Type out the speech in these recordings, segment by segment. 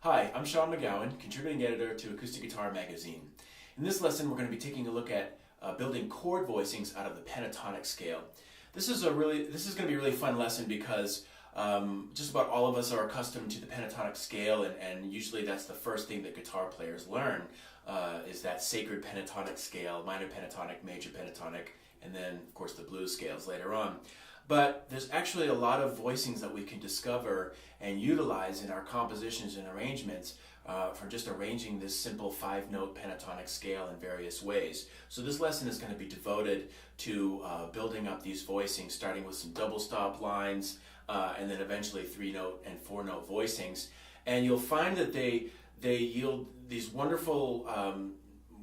Hi, I'm Sean McGowan, contributing editor to Acoustic Guitar Magazine. In this lesson, we're going to be taking a look at building chord voicings out of the pentatonic scale. This is going to be a really fun lesson because just about all of us are accustomed to the pentatonic scale, and usually that's the first thing that guitar players learn is that sacred pentatonic scale, minor pentatonic, major pentatonic, and then of course the blues scales later on. But there's actually a lot of voicings that we can discover and utilize in our compositions and arrangements from just arranging this simple 5-note pentatonic scale in various ways. So this lesson is going to be devoted to building up these voicings, starting with some double stop lines and then eventually 3-note and 4-note voicings. And you'll find that they yield these wonderful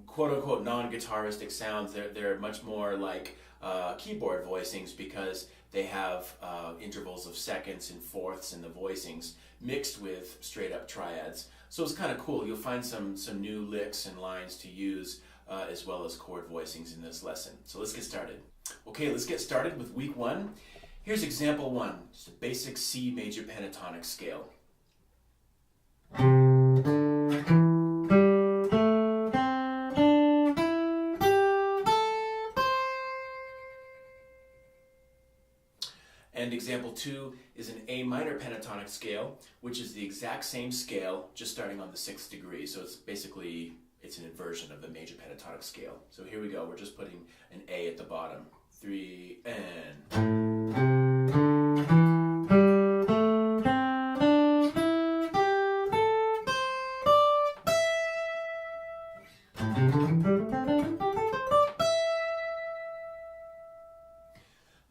quote-unquote non-guitaristic sounds. They're much more like keyboard voicings because they have intervals of seconds and fourths in the voicings mixed with straight-up triads. So it's kind of cool. You'll find some new licks and lines to use as well as chord voicings in this lesson. So let's get started. Okay, let's get started with week 1. Here's example 1, just a basic C major pentatonic scale. And example 2 is an A minor pentatonic scale, which is the exact same scale, just starting on the 6th degree. So it's basically, it's an inversion of the major pentatonic scale. So here we go, we're just putting an A at the bottom. 3 and...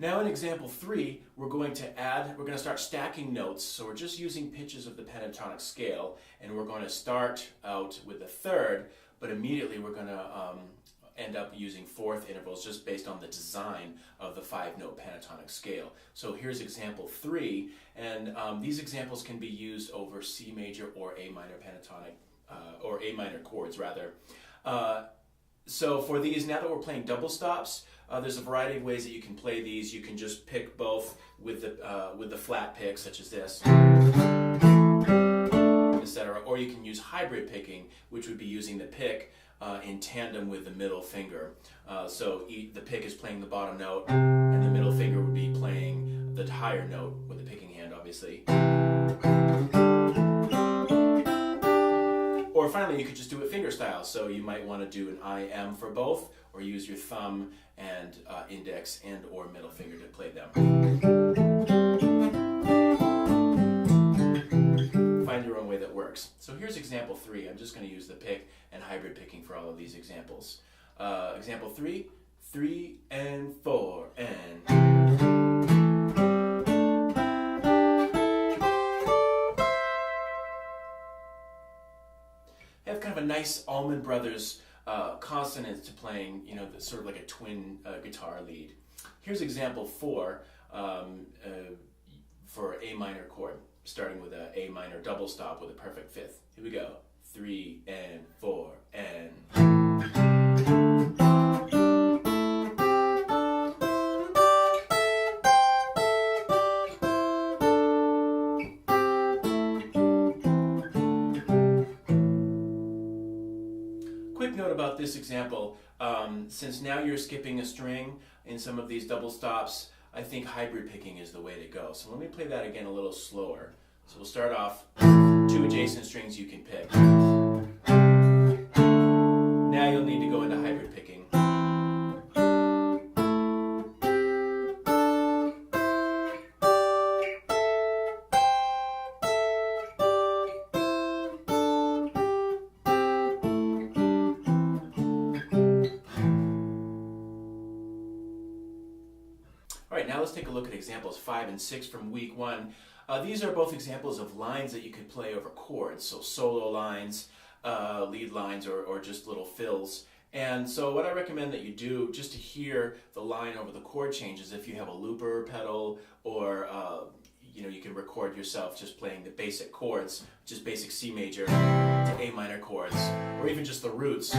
Now in example 3, we're going to start stacking notes. So we're just using pitches of the pentatonic scale, and we're going to start out with the 3rd, but immediately we're going to end up using 4th intervals just based on the design of the 5-note pentatonic scale. So here's example 3, and these examples can be used over C major or A minor pentatonic, or A minor chords rather. So for these, now that we're playing double stops, there's a variety of ways that you can play these. You can just pick both with the flat pick, such as this, etc. Or you can use hybrid picking, which would be using the pick in tandem with the middle finger. So the pick is playing the bottom note, and the middle finger would be playing the higher note with the picking hand, obviously. Or finally, you could just do it finger style. So you might want to do an IM for both, or use your thumb and index and or middle finger to play them. Find your own way that works. So here's example 3. I'm just going to use the pick and hybrid picking for all of these examples. Example 3, 3 and 4 and... Have kind of a nice Allman Brothers consonance to playing, you know, sort of like a twin guitar lead. Here's example 4 for A minor chord, starting with a A minor double stop with a perfect 5th. Here we go. 3 and 4 and... Quick note about this example, since now you're skipping a string in some of these double stops, I think hybrid picking is the way to go. So let me play that again a little slower. So we'll start off 2 adjacent strings you can pick. Now you'll need to go into hybrid picking. Now let's take a look at examples 5 and 6 from week 1. These are both examples of lines that you could play over chords, so solo lines, lead lines, or just little fills. And so what I recommend that you do, just to hear the line over the chord changes, if you have a looper pedal, or you can record yourself just playing the basic chords, just basic C major to A minor chords, or even just the roots.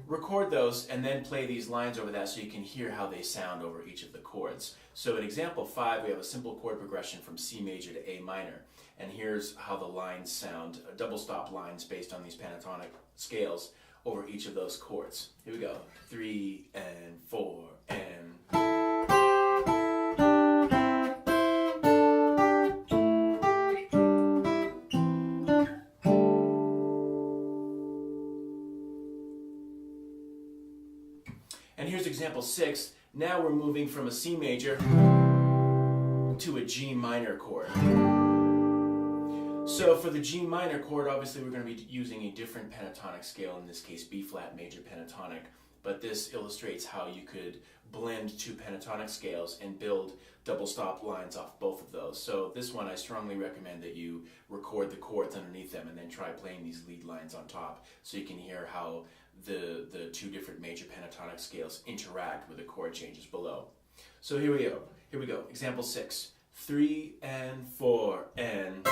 record those and then play these lines over that so you can hear how they sound over each of the chords. So in example 5, we have a simple chord progression from C major to A minor. And here's how the lines sound, double stop lines based on these pentatonic scales over each of those chords. Here we go. 3 and 4 and... And here's example 6. Now we're moving from a C major to a G minor chord. So for the G minor chord, obviously we're going to be using a different pentatonic scale, in this case B flat major pentatonic, but this illustrates how you could blend two pentatonic scales and build double stop lines off both of those. So this one, I strongly recommend that you record the chords underneath them and then try playing these lead lines on top so you can hear how the two different major pentatonic scales interact with the chord changes below. So here we go. Here we go. Example 6. 3 and 4 and...